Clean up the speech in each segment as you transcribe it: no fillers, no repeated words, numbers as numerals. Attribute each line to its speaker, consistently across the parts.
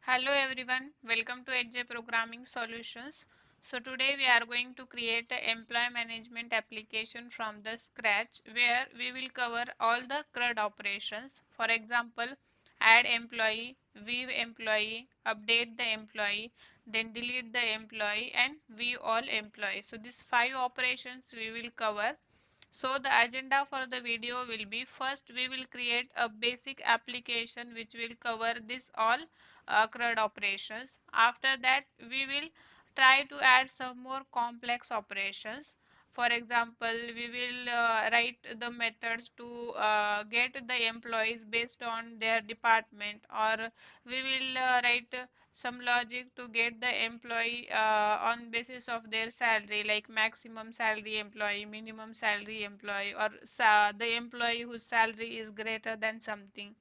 Speaker 1: Hello everyone, welcome to HJ Programming Solutions. So today we are going to create an employee management application from the scratch where we will cover all the CRUD operations. For example, add employee, view employee, update the employee, then delete the employee and view all employees. So these 5 operations we will cover. So the agenda for the video will be, first we will create a basic application which will cover this all CRUD operations. After that we will try to add some more complex operations. For example, we will write the methods to get the employees based on their department, or we will write some logic to get the employee on basis of their salary, like maximum salary employee, minimum salary employee, or the employee whose salary is greater than something.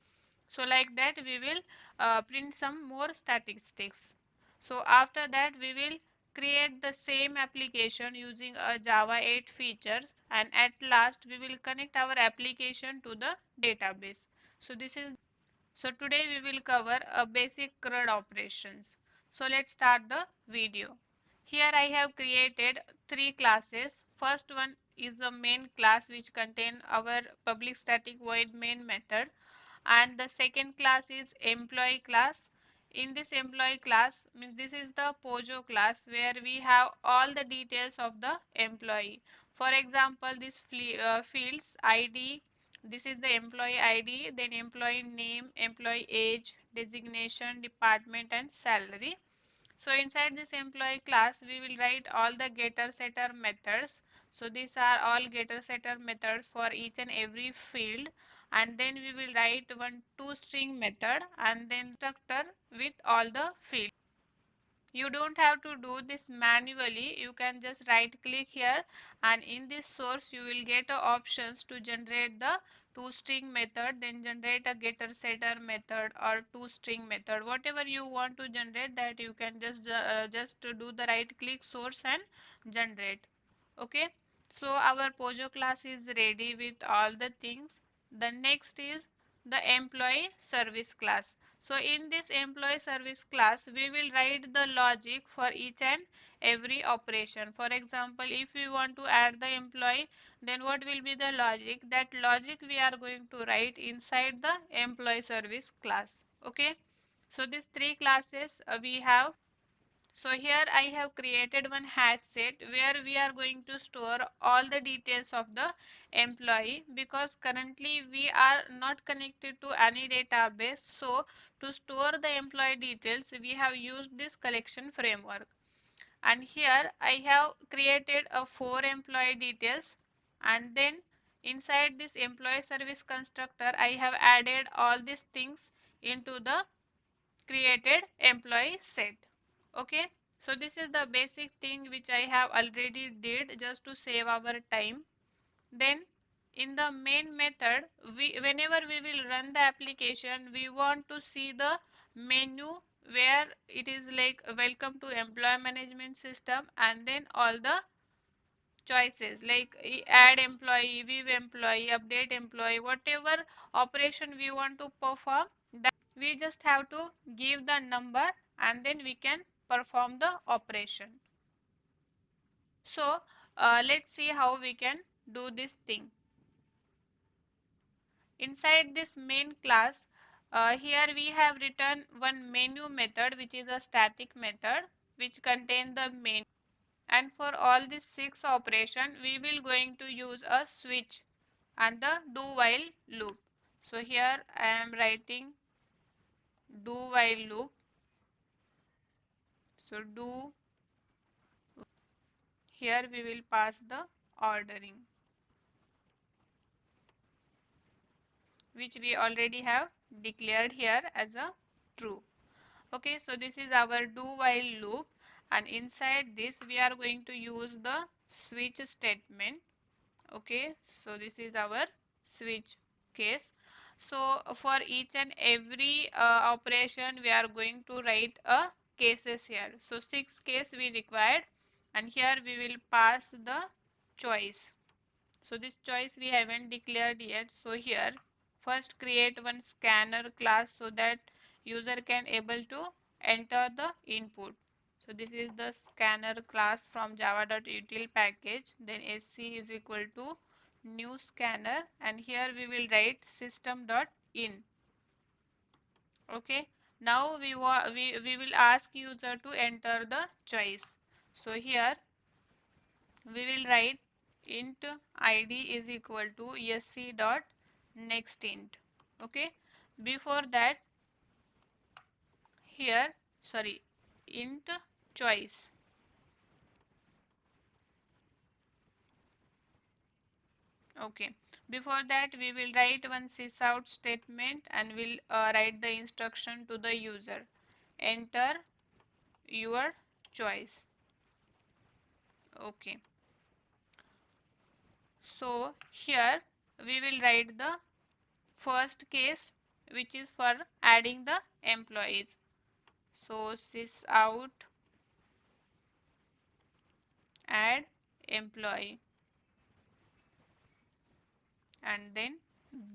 Speaker 1: So like that we will print some more statistics. So after that we will create the same application using a Java 8 features, and at last we will connect our application to the database. So this is so today we will cover a basic CRUD operations. So let's start the video. Here I have created 3 classes. First one is a main class which contain our public static void main method, and the second class is employee class. In this employee class, means this is the Pojo class where we have all the details of the employee. For example, this fields ID, this is the employee ID, then employee name, employee age, designation, department and salary. So inside this employee class we will write all the getter setter methods. So these are all getter setter methods for each and every field, and then we will write one toString method and then structure with all the fields. You don't have to do this manually, you can just right click here, and in this source you will get options to generate the toString method, then generate a getter setter method or toString method. Whatever you want to generate, that you can just do the right click source and generate. Okay, so our Pojo class is ready with all the things. The next is the employee service class. So in this employee service class we will write the logic for each and every operation. For example, if we want to add the employee, then what will be the logic? That logic we are going to write inside the employee service class. Okay, so these 3 classes we have. So here I have created one hash set where we are going to store all the details of the employee, because currently we are not connected to any database. So to store the employee details we have used this collection framework, and here I have created a 4 employee details, and then inside this employee service constructor I have added all these things into the created employee set. Okay, so this is the basic thing which I have already did just to save our time. Then in the main method, whenever we will run the application, we want to see the menu where it is like welcome to employee management system, and then all the choices like add employee, view employee, update employee, whatever operation we want to perform, we just have to give the number and then we can perform the operation. So let's see how we can do this thing. Inside this main class, here we have written one menu method which is a static method which contain the menu, and for all these 6 operation we will going to use a switch and the do while loop. So here I am writing do while loop. So do, here we will pass the ordering which we already have declared here as a true. Okay, so this is our do while loop, and inside this we are going to use the switch statement. Okay, so this is our switch case. So for each and every operation we are going to write a cases here. So 6 case we required, and here we will pass the choice. So this choice we haven't declared yet. So here first create one scanner class so that user can able to enter the input. So this is the scanner class from java.util package. Then sc is equal to new scanner, and here we will write system.in. Okay, now we will ask user to enter the choice. So here we will write int id is equal to sc dot next int. Okay, before that, here, sorry, int choice. Okay, before that we will write one sysout statement, and we'll write the instruction to the user, enter your choice. Okay, so here we will write the first case, which is for adding the employees. So sysout add employee, and then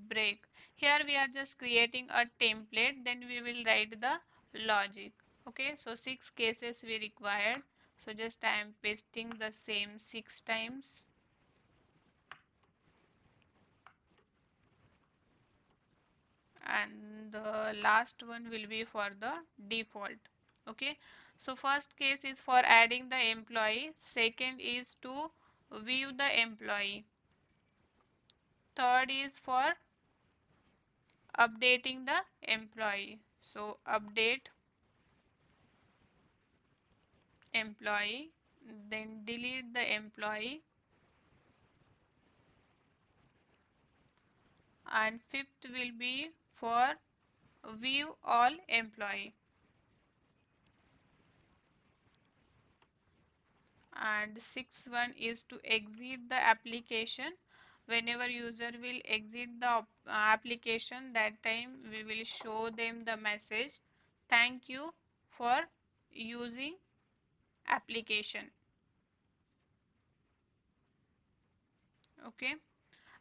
Speaker 1: break. Here we are just creating a template, then we will write the logic. Okay, so 6 cases we required, so just I am pasting the same 6 times, and the last one will be for the default. Okay, so first case is for adding the employee, second is to view the employee, third is for updating the employee, so update employee, then delete the employee, and fifth will be for view all employee, and sixth one is to exit the application. Whenever user will exit the application, that time we will show them the message, thank you for using application. Okay,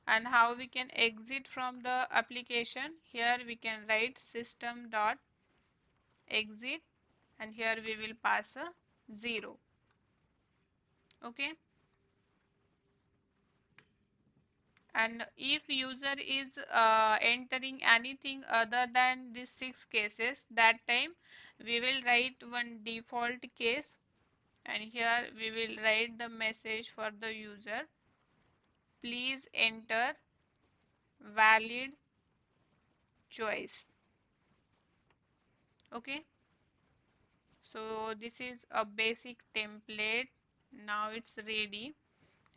Speaker 1: and how we can exit from the application, here we can write system dot exit, and here we will pass a 0. Okay, and if user is entering anything other than these 6 cases, that time we will write one default case, and here we will write the message for the user, please enter valid choice. Okay, so this is a basic template. Now it's ready.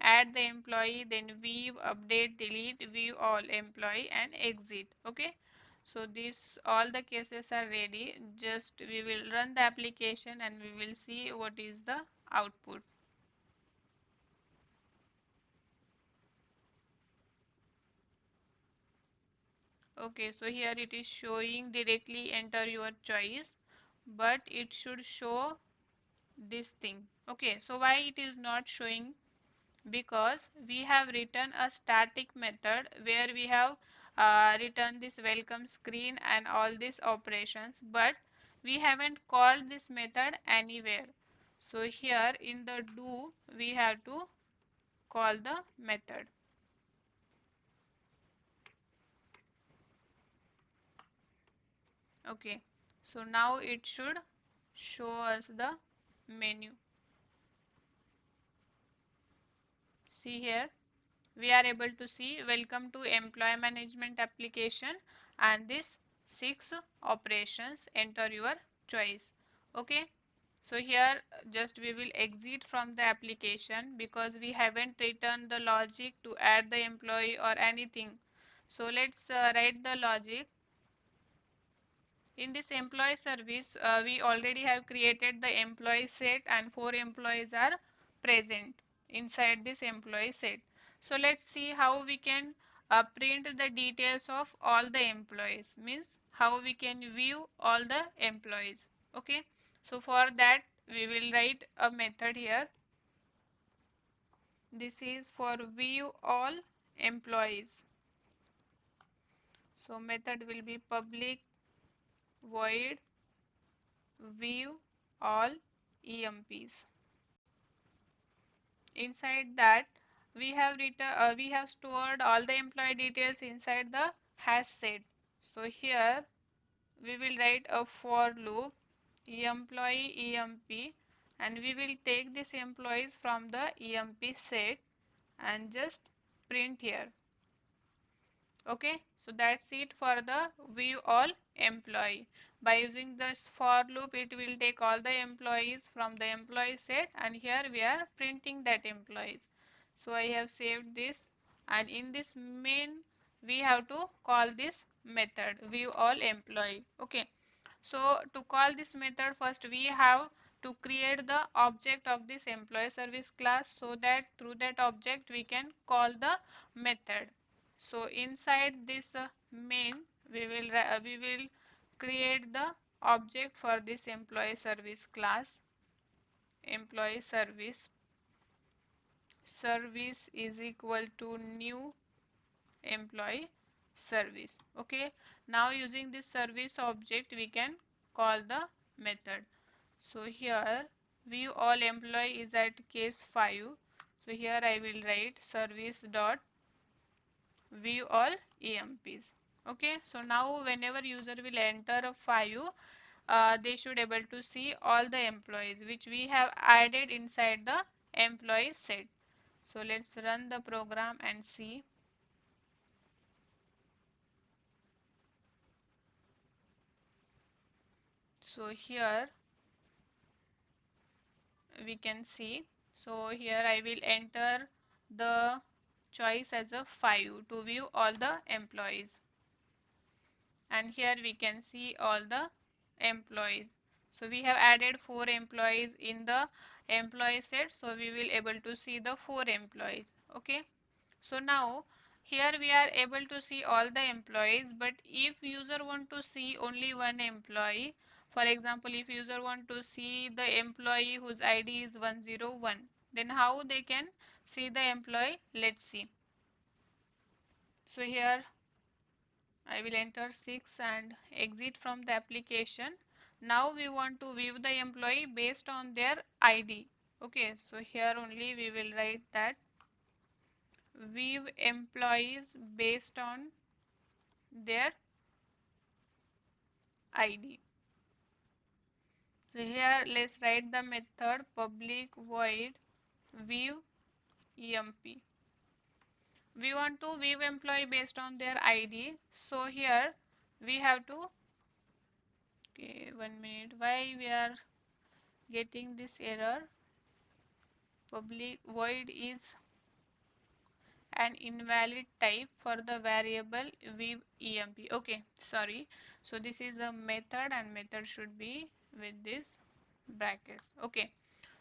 Speaker 1: Add the employee, then view, update, delete, view all employee, and exit. Okay, so this all the cases are ready. Just we will run the application, and we will see what is the output. Okay, so here it is showing directly enter your choice, but it should show this thing. Okay, so why it is not showing? Because we have written a static method where we have written this welcome screen and all these operations, but we haven't called this method anywhere. So here in the do we have to call the method. Okay, so now it should show us the menu. See here, we are able to see welcome to employee management application, and this 6 operations, enter your choice. Okay, so here just we will exit from the application because we haven't written the logic to add the employee or anything. So let's write the logic. In this employee service, we already have created the employee set, and 4 employees are present inside this employee set. So let's see how we can print the details of all the employees, means how we can view all the employees. Okay, so for that we will write a method here. This is for view all employees. So method will be public void view all EMPs. Inside that we have stored all the employee details inside the hash set. So here we will write a for loop employee EMP, and we will take these employees from the EMP set and just print here. Okay, so that's it for the view all employee. By using this for loop, it will take all the employees from the employee set, and here we are printing that employees. So I have saved this, and in this main we have to call this method view all employee. Okay, so to call this method, first we have to create the object of this employee service class, so that through that object we can call the method. So inside this main we will create the object for this employee service class. Employee service is equal to new employee service. Okay, now using this service object we can call the method. So here view all employee is at case 5. So here I will write service dot view all EMPs. Okay, so now whenever user will enter a 5, they should able to see all the employees which we have added inside the employee set. So let's run the program and see. So here we can see. So here I will enter the choice as a 5 to view all the employees, and here we can see all the employees. So we have added 4 employees in the employee set, so we will able to see the 4 employees. Okay, so now here we are able to see all the employees, but if user want to see only one employee, for example if user want to see the employee whose ID is 101, then how they can see the employee? Let's see. So here I will enter 6 and exit from the application. Now we want to view the employee based on their ID. Okay, so here only we will write that view employees based on their ID. So here let's write the method public void view EMP. We want to view employee based on their ID. So here we have to, okay, 1 minute, why we are getting this error? Public void is an invalid type for the variable view emp. Okay, sorry. So this is a method, and method should be with this brackets. Okay,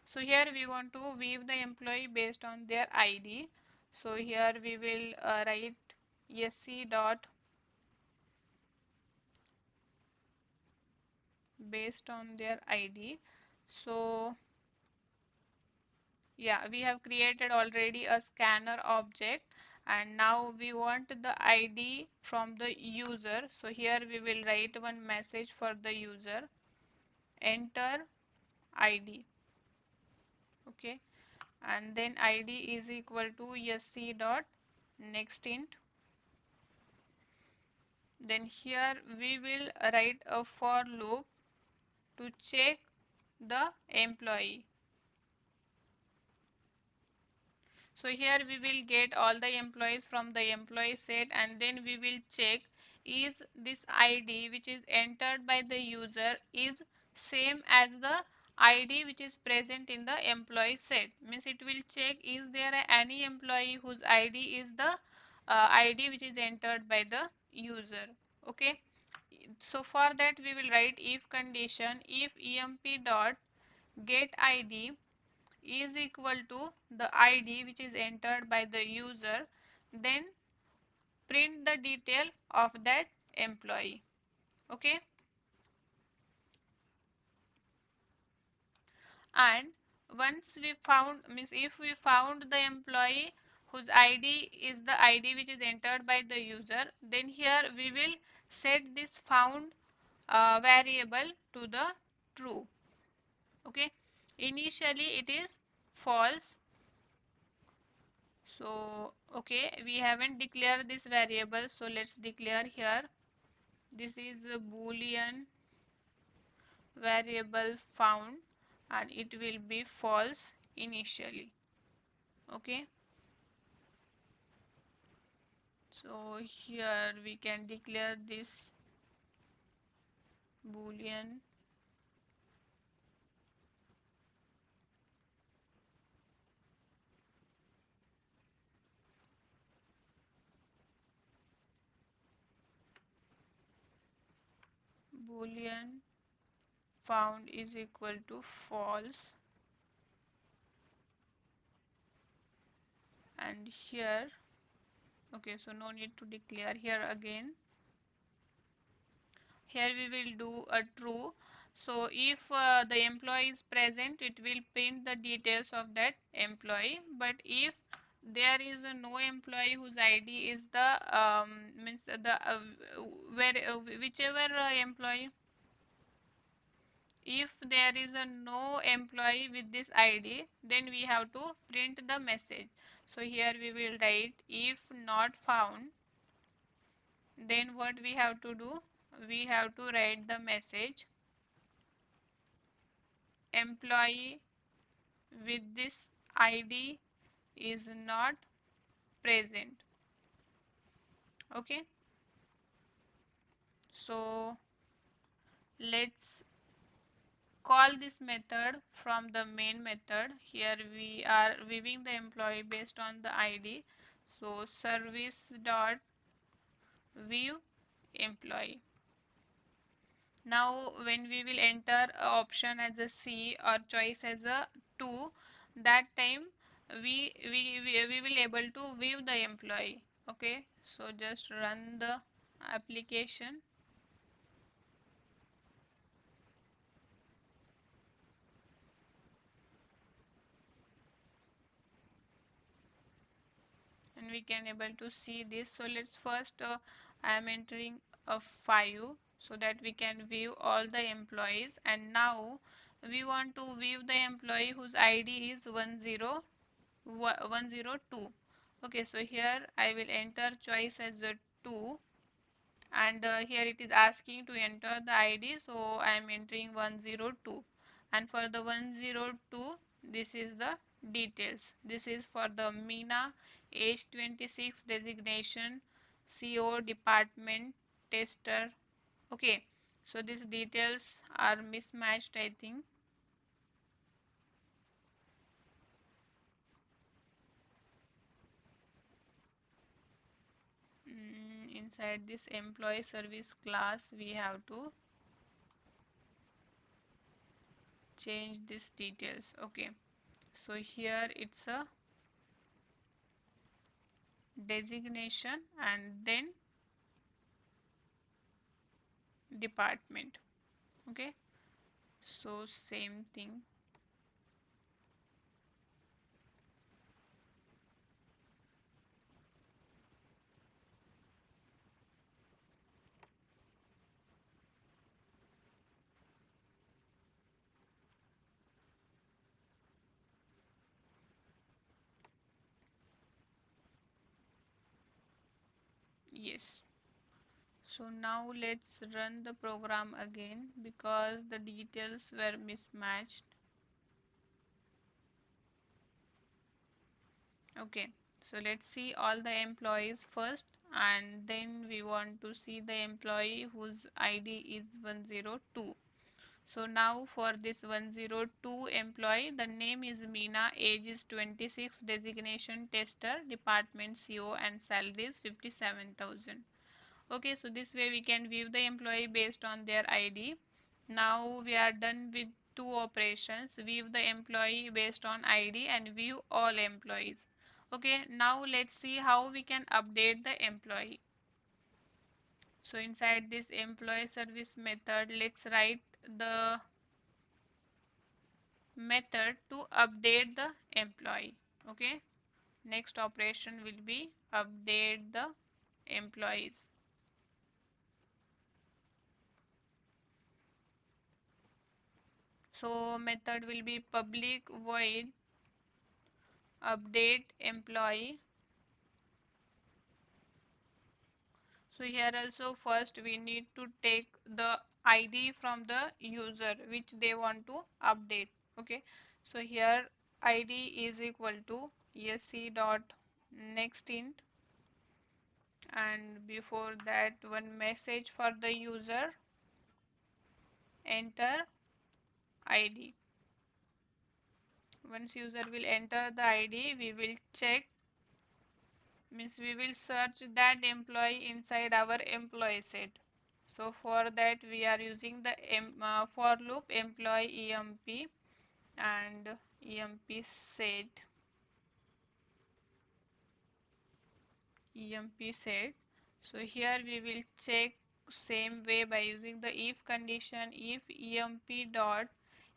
Speaker 1: so here we want to view the employee based on their ID. So here we will write sc dot based on their ID. So yeah, we have created already a scanner object, and now we want the ID from the user. So here we will write one message for the user, enter ID. Okay, and then ID is equal to sc dot next int. Then here we will write a for loop to check the employee. So here we will get all the employees from the employee set, and then we will check is this ID which is entered by the user is same as the ID which is present in the employee set. Means it will check is there any employee whose ID is the ID which is entered by the user. Okay. So for that we will write if condition if emp dot get ID is equal to the ID which is entered by the user, then print the detail of that employee. Okay, and once we found, means if we found the employee whose ID is the ID which is entered by the user, then here we will set this found variable to the true. Okay, initially it is false. So okay, we haven't declared this variable, so let's declare here. This is a boolean variable found and it will be false initially. Okay, so here we can declare this boolean boolean found is equal to false, and here okay, so no need to declare here again. Here we will do a true. So if the employee is present, it will print the details of that employee. But if there is a no employee whose ID is the means the where whichever employee, if there is a no employee with this ID, then we have to print the message. So here we will write if not found, then what we have to do, we have to write the message employee with this ID is not present. Okay, so let's call this method from the main method. Here we are viewing the employee based on the ID. So service dot view employee. Now when we will enter a option as a C or choice as a 2, that time we will able to view the employee. Okay, so just run the application. And we can able to see this. So let's first I am entering a 5 so that we can view all the employees, and now we want to view the employee whose ID is 102. Okay, so here I will enter choice as a 2, and here it is asking to enter the ID, so I am entering 102. And for the 102, this is the details. This is for the Meena, age 26, designation CO, department tester. Okay, so these details are mismatched, I think. Inside this employee service class, we have to change these details. Okay, so here it's a designation and then department. Okay, so same thing. Yes, so now let's run the program again because the details were mismatched. Okay, so let's see all the employees first, and then we want to see the employee whose ID is 102. So now for this 102 employee, the name is Meena, age is 26, designation tester, department CO, and salary is 57,000. Okay, so this way we can view the employee based on their ID. Now we are done with two operations, view the employee based on ID and view all employees. Okay, now let's see how we can update the employee. So inside this employee service method, let's write the method to update the employee. Okay, next operation will be update the employees. So method will be public void update employee. So here also first we need to take the ID from the user which they want to update. Okay, so here ID is equal to sc dot next int, and before that one message for the user, enter ID. Once user will enter the ID, we will check, means we will search that employee inside our employee set. So for that we are using the for loop employee emp and emp set. So here we will check same way by using the if condition. If emp dot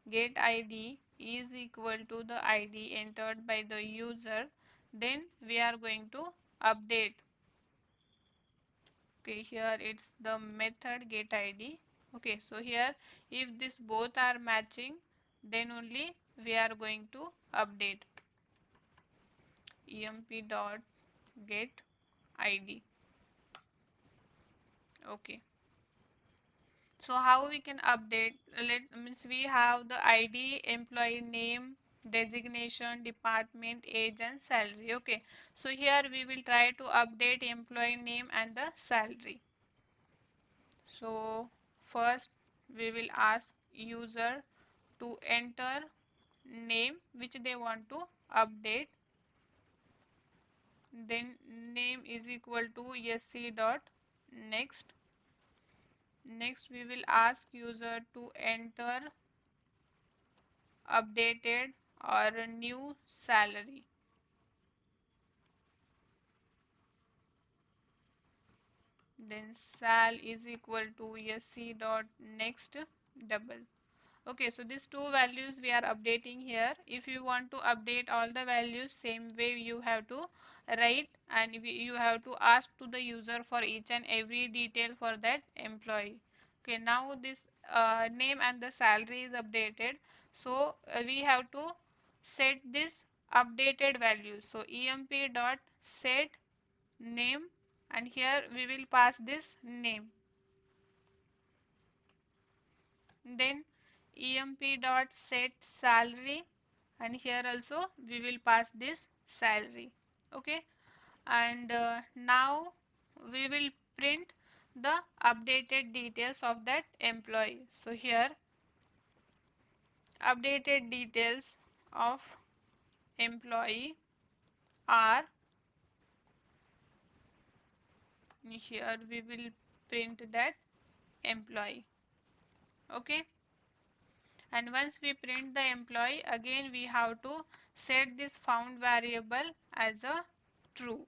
Speaker 1: get id is equal to the id entered by the user, then we are going to update. Okay, here it's the method get id. Okay, so here if this both are matching, then only we are going to update emp dot get id. Okay, so how we can update? Let means we have the id, employee name, designation, department, age and salary. Okay, so here we will try to update employee name and the salary. So first we will ask user to enter name which they want to update, then name is equal to sc dot next. Next we will ask user to enter updated or new salary, then sal is equal to sc dot next double. Okay, so these two values we are updating here. If you want to update all the values, same way you have to write, and you have to ask to the user for each and every detail for that employee. Okay, now this name and the salary is updated. So we have to set this updated values. So emp dot set name, and here we will pass this name. Then emp dot set salary, and here also we will pass this salary. Okay, and now we will print the updated details of that employee. So here updated details of employee are, here we will print that employee. Okay, and once we print the employee, again we have to set this found variable as a true.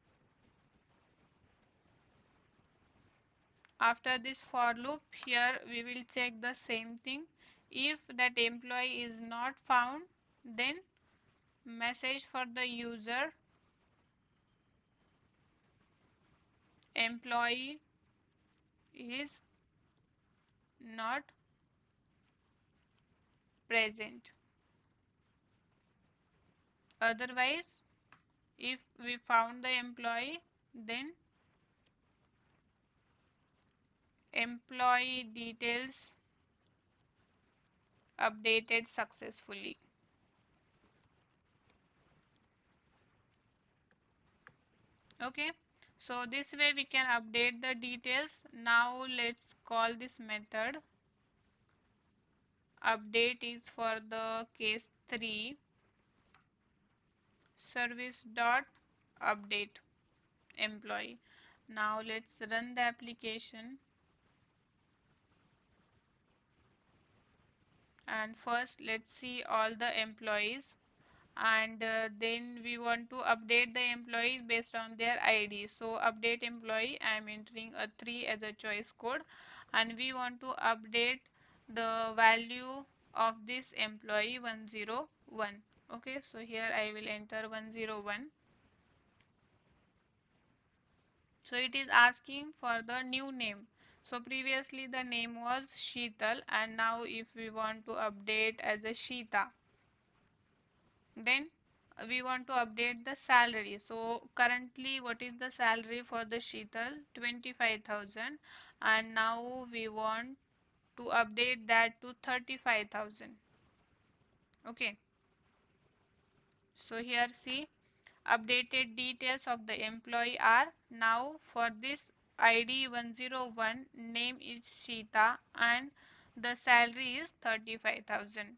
Speaker 1: After this for loop, here we will check the same thing. If that employee is not found, then message for the user, employee is not present. Otherwise, if we found the employee, then employee details updated successfully. Okay, so this way we can update the details. Now let's call this method. Update is for the case 3, service dot update employee. Now let's run the application, and first let's see all the employees, and then we want to update the employees based on their ID. So update employee, I am entering a 3 as a choice code, and we want to update the value of this employee 101. Okay, so here I will enter 101. So it is asking for the new name. So previously the name was Sheetal, and now if we want to update as a Sheeta, then we want to update the salary. So currently what is the salary for the Sheetal? 25,000, and now we want to update that to 35,000. Okay, so here see, updated details of the employee are, now for this ID 101, name is Sheeta and the salary is 35,000.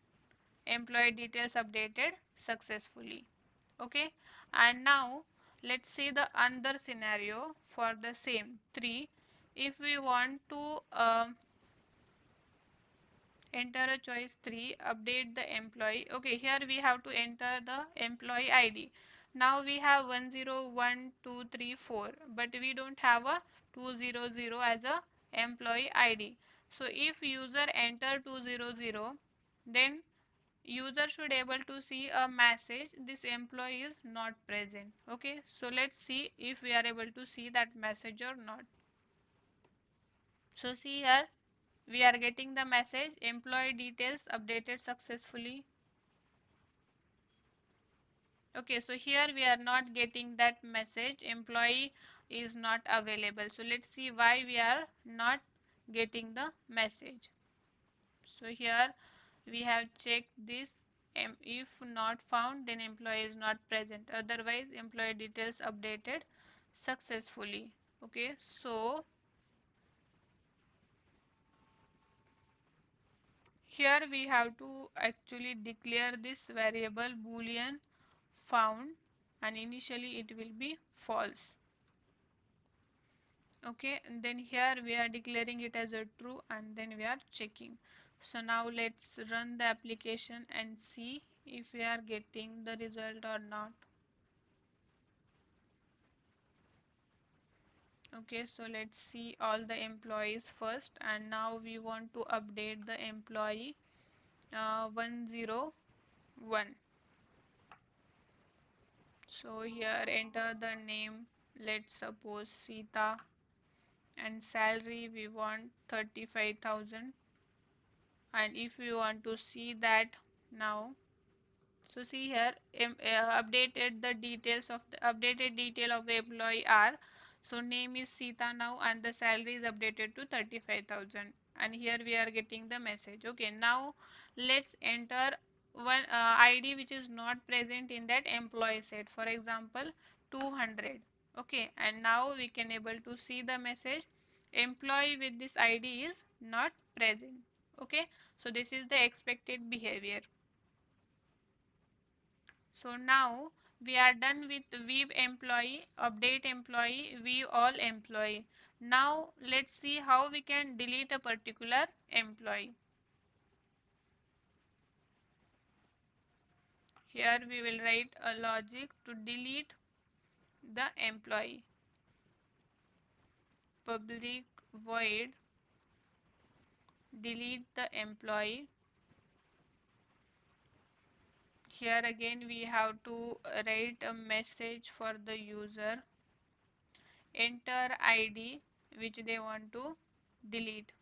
Speaker 1: Employee details updated successfully. Okay, and now let's see the other scenario for the same 3. If we want to enter a choice 3, update the employee. Okay, here we have to enter the employee ID. Now we have 1012334, but we don't have a 200 as a employee ID. So if user enter 200, then user should able to see a message, this employee is not present. Okay, so let's see if we are able to see that message or not. So see here, we are getting the message employee details updated successfully. Okay, so here we are not getting that message employee is not available. So let's see why we are not getting the message. So here we have checked this, if not found then employee is not present, otherwise employee details updated successfully. Okay, so here we have to actually declare this variable boolean found, and initially it will be false. Okay, and then here we are declaring it as a true, and then we are checking. So now let's run the application and see if we are getting the result or not. Okay, so let's see all the employees first, and now we want to update the employee 101. So here enter the name, let's suppose Sita, and salary we want 35,000. And if we want to see that now, so see here, updated the details of the updated detail of the employee are, so name is Sita now and the salary is updated to 35,000, and here we are getting the message. Okay, now let's enter one ID which is not present in that employee set, for example 200. Okay, and now we can able to see the message employee with this ID is not present. Okay, so this is the expected behavior. So now we are done with view employee, update employee, view all employee. Now let's see how we can delete a particular employee. Here we will write a logic to delete the employee. Public void delete the employee. Here again we have to write a message for the user. Enter ID which they want to delete.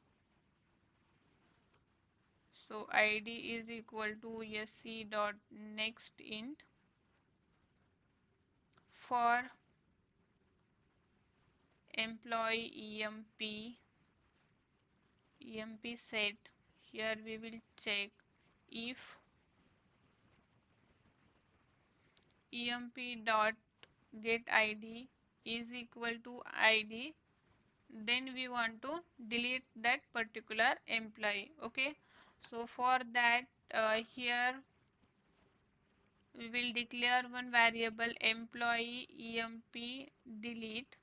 Speaker 1: So id is equal to sc dot next int for employee emp set. Here we will check if emp dot get id is equal to id, then we want to delete that particular employee. Okay, so for that here we will declare one variable employee emp delete,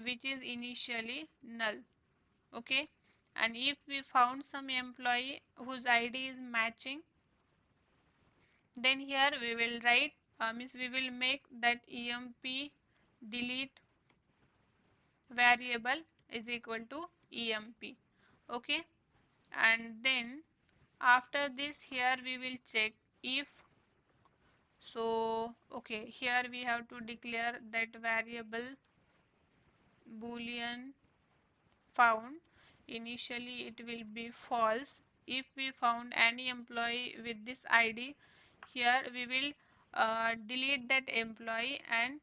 Speaker 1: which is initially null. Okay, and if we found some employee whose id is matching, then here we will write means we will make that emp delete variable is equal to emp. Okay, and then after this here we will check if, so okay, here we have to declare that variable boolean found, initially it will be false. If we found any employee with this ID, here we will delete that employee and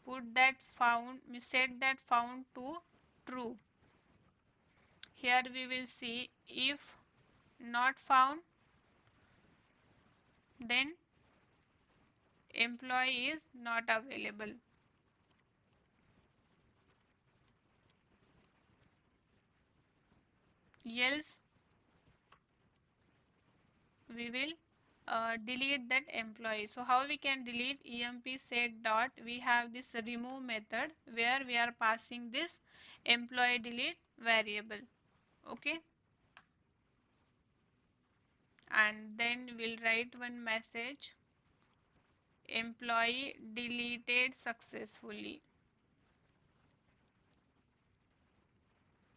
Speaker 1: put that found, set that found to true. Here we will see if not found, then employee is not available. Else we will delete that employee. So how we can delete? Emp set dot, we have this remove method where we are passing this employee delete variable. Okay, and then we'll write one message, employee deleted successfully.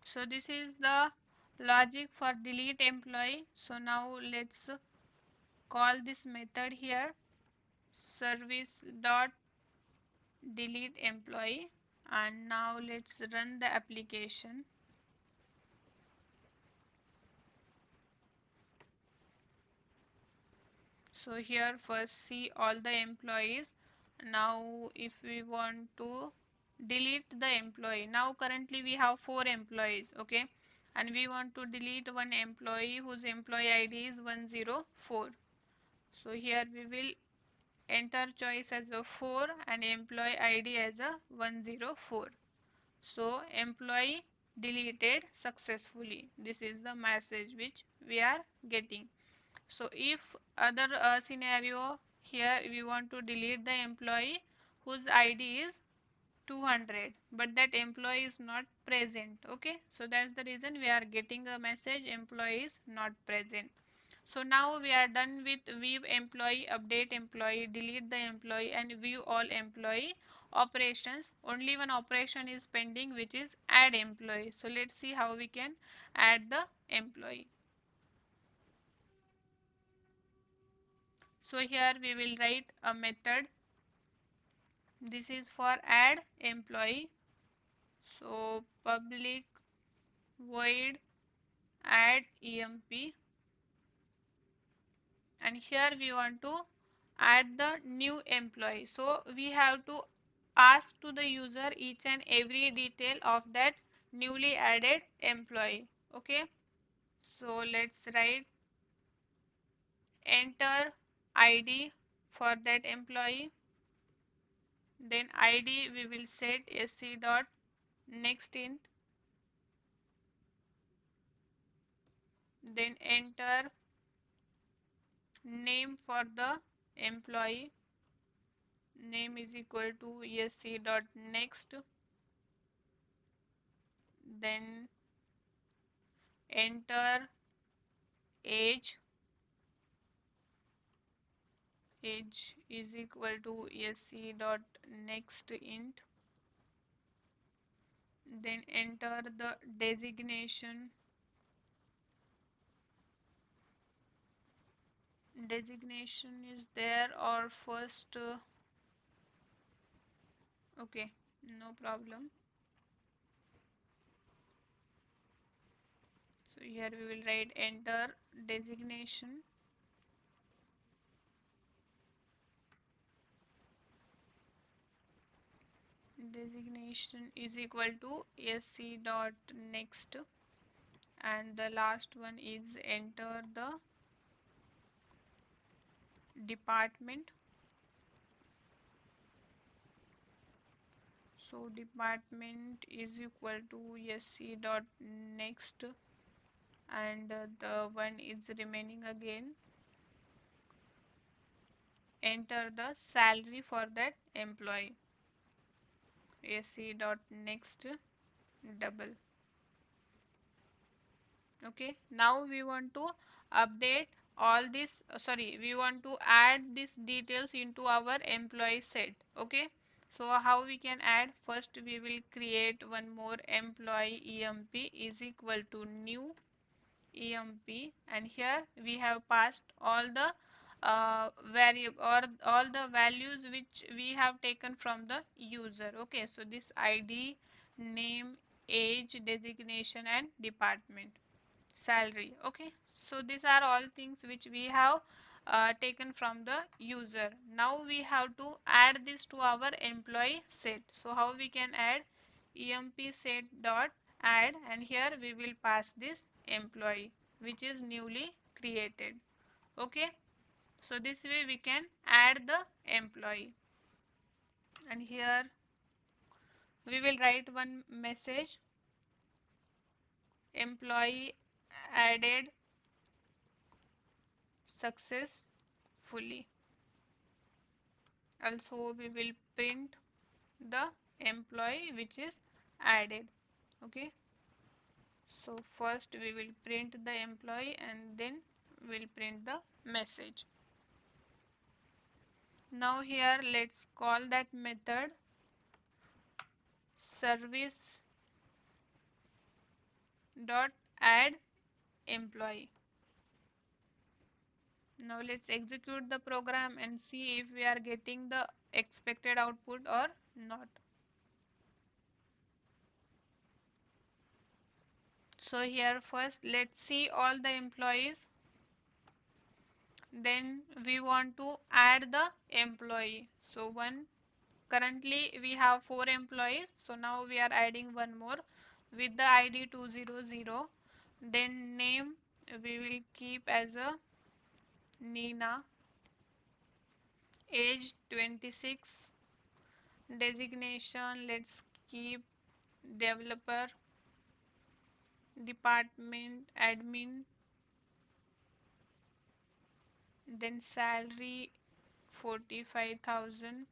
Speaker 1: So this is the logic for delete employee. So now let's call this method here, service dot delete employee, and now let's run the application. So here first see all the employees. Now if we want to delete the employee, now currently we have 4 employees, okay, and we want to delete one employee whose employee ID is 104. So here we will enter choice as a 4 and employee ID as a 104. So employee deleted successfully. This is the message which we are getting. So if other scenario, here we want to delete the employee whose ID is 200, but that employee is not present. Okay, so that's the reason we are getting a message employee is not present. So now we are done with view employee, update employee, delete the employee and view all employee operations. Only one operation is pending, which is add employee. So let's see how we can add the employee. So here we will write a method. This is for add employee. So public void add emp, and here we want to add the new employee. So we have to ask to the user each and every detail of that newly added employee. Okay, so let's write enter ID for that employee, then ID we will set sc dot next int, then enter name for the employee, name is equal to sc dot next, then enter age, age is equal to sc dot next int, then enter the designation, designation is there or first, okay, no problem. So here we will write enter designation, designation is equal to sc dot next, and the last one is enter the department. So department is equal to sc dot next, and the one is remaining again, enter the salary for that employee, sc dot next double. Okay, now we want to update all this, sorry, we want to add these details into our employee set. Okay, so how we can add? First we will create one more employee emp is equal to new emp, and here we have passed all the variable or all the values which we have taken from the user. Okay, so this id, name, age, designation and department, salary. Okay, so these are all things which we have taken from the user. Now we have to add this to our employee set. So how we can add? Emp set dot add, and here we will pass this employee which is newly created. Okay, so this way we can add the employee, and here we will write one message: employee added successfully. Also we will print the employee which is added. Okay, so first we will print the employee and then we'll print the message. Now here let's call that method service dot add employee. Now let's execute the program and see if we are getting the expected output or not. So here first let's see all the employees, then we want to add the employee. So one, currently we have 4 employees, so now we are adding one more with the ID 200. Then name we will keep as a Nina, age 26, designation let's keep developer, department admin, then salary 45,000.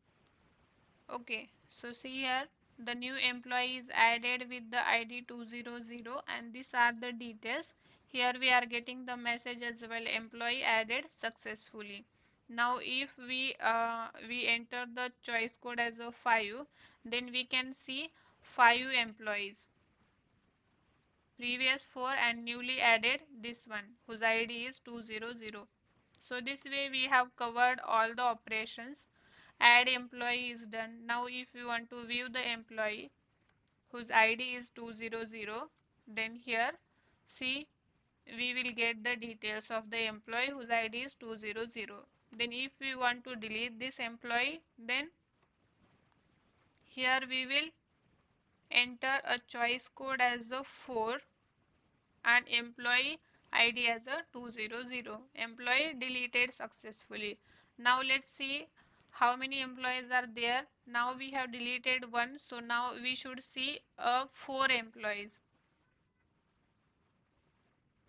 Speaker 1: Okay, so see here the new employee is added with the ID 200, and these are the details. Here we are getting the message as well, employee added successfully. Now if we enter the choice code as a 5, then we can see 5 employees, previous 4 and newly added this one whose ID is 200. So this way we have covered all the operations. Add employee is done. Now if we want to view the employee whose ID is 200, then here see we will get the details of the employee whose ID is 200. Then if we want to delete this employee, then here we will enter a choice code as a 4 and employee ID as a 200. Employee deleted successfully. Now let's see how many employees are there. Now we have deleted one, so now we should see 4 employees.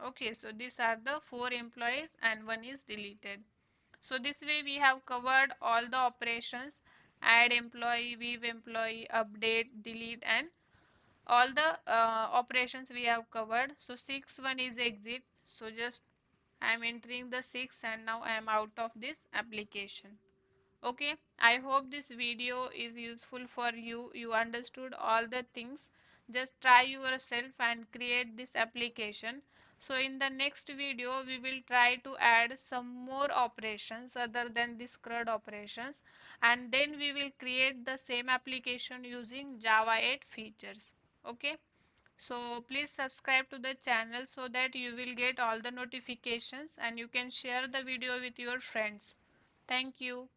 Speaker 1: Okay, so these are the 4 employees and one is deleted. So this way we have covered all the operations: add employee, view employee, update, delete, and all the operations we have covered. So 6 one is exit. So just I am entering the 6 and now I am out of this application. Okay, I hope this video is useful for you. You understood all the things. Just try yourself and create this application. So in the next video we will try to add some more operations other than this CRUD operations, and then we will create the same application using Java 8 features. Okay, so please subscribe to the channel so that you will get all the notifications and you can share the video with your friends. Thank you.